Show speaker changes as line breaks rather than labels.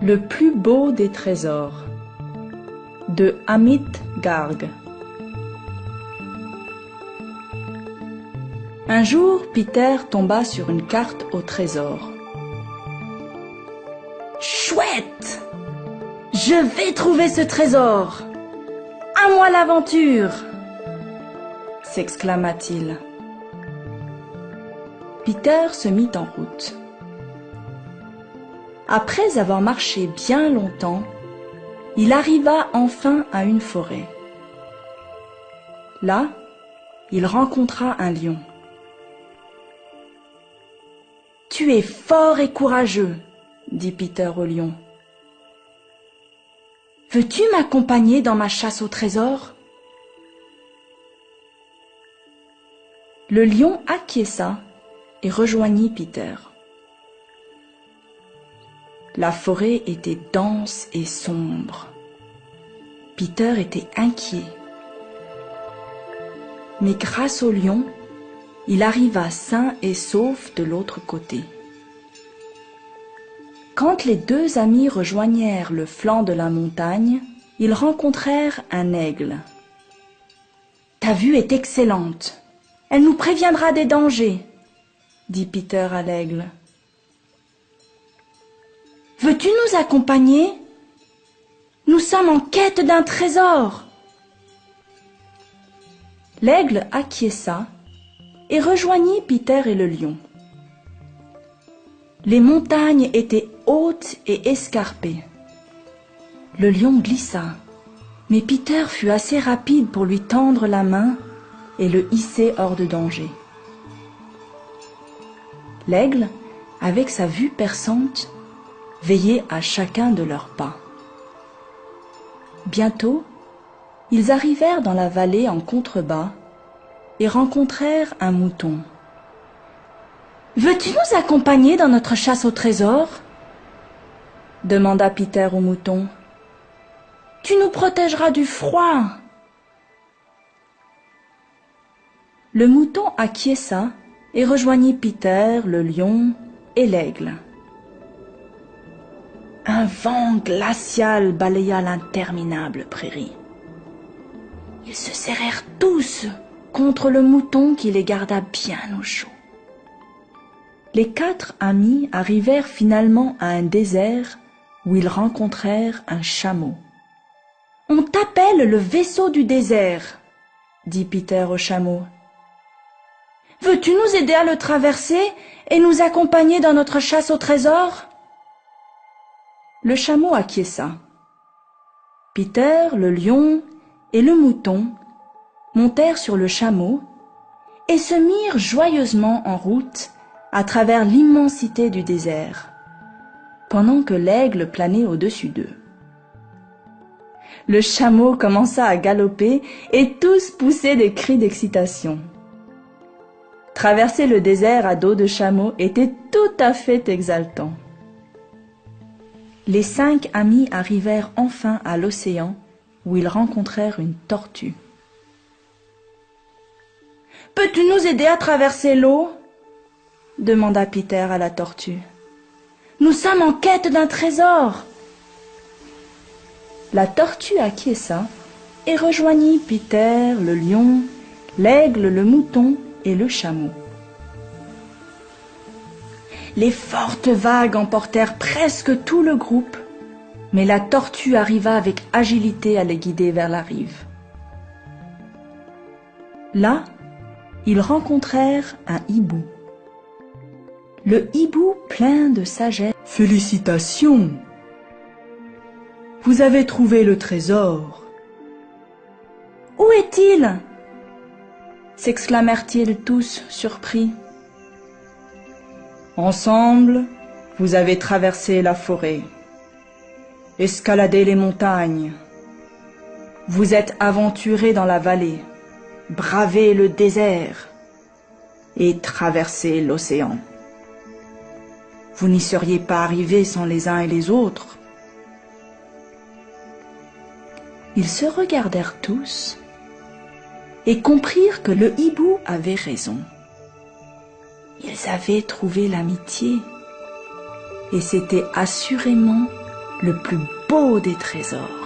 Le plus beau des trésors de Amit Garg. Un jour, Peter tomba sur une carte au trésor. « Chouette! Je vais trouver ce trésor! À moi l'aventure !» s'exclama-t-il. Peter se mit en route. Après avoir marché bien longtemps, il arriva enfin à une forêt. Là, il rencontra un lion. « Tu es fort et courageux, » dit Peter au lion. « Veux-tu m'accompagner dans ma chasse au trésor ?» Le lion acquiesça et rejoignit Peter. La forêt était dense et sombre. Peter était inquiet. Mais grâce au lion, il arriva sain et sauf de l'autre côté. Quand les deux amis rejoignèrent le flanc de la montagne, ils rencontrèrent un aigle. « Ta vue est excellente. Elle nous préviendra des dangers, » dit Peter à l'aigle. « Veux-tu nous accompagner? Nous sommes en quête d'un trésor. » L'aigle acquiesça et rejoignit Peter et le lion. Les montagnes étaient hautes et escarpées. Le lion glissa, mais Peter fut assez rapide pour lui tendre la main et le hisser hors de danger. L'aigle, avec sa vue perçante, veillait à chacun de leurs pas. Bientôt, ils arrivèrent dans la vallée en contrebas et rencontrèrent un mouton. « Veux-tu nous accompagner dans notre chasse au trésor ?» demanda Peter au mouton. « Tu nous protégeras du froid. » Le mouton acquiesça et rejoignit Peter, le lion et l'aigle. Un vent glacial balaya l'interminable prairie. Ils se serrèrent tous contre le mouton qui les garda bien au chaud. Les quatre amis arrivèrent finalement à un désert où ils rencontrèrent un chameau. « On t'appelle le vaisseau du désert, » dit Peter au chameau. « Veux-tu nous aider à le traverser et nous accompagner dans notre chasse au trésor ?» Le chameau acquiesça. Peter, le lion et le mouton montèrent sur le chameau et se mirent joyeusement en route à travers l'immensité du désert, pendant que l'aigle planait au-dessus d'eux. Le chameau commença à galoper et tous poussaient des cris d'excitation. Traverser le désert à dos de chameau était tout à fait exaltant. Les 5 amis arrivèrent enfin à l'océan où ils rencontrèrent une tortue. « Peux-tu nous aider à traverser l'eau ?» demanda Peter à la tortue. « Nous sommes en quête d'un trésor. » La tortue acquiesça et rejoignit Peter, le lion, l'aigle, le mouton et le chameau. Les fortes vagues emportèrent presque tout le groupe, mais la tortue arriva avec agilité à les guider vers la rive. Là, ils rencontrèrent un hibou. Le hibou, plein de sagesse, « Félicitations! Vous avez trouvé le trésor. »« Où est-il » s'exclamèrent-ils tous surpris. « Ensemble, vous avez traversé la forêt, escaladé les montagnes, vous êtes aventurés dans la vallée, bravé le désert et traversé l'océan. Vous n'y seriez pas arrivés sans les uns et les autres. » Ils se regardèrent tous et comprirent que le hibou avait raison. Ils avaient trouvé l'amitié et s'étaient assurément le plus beau des trésors.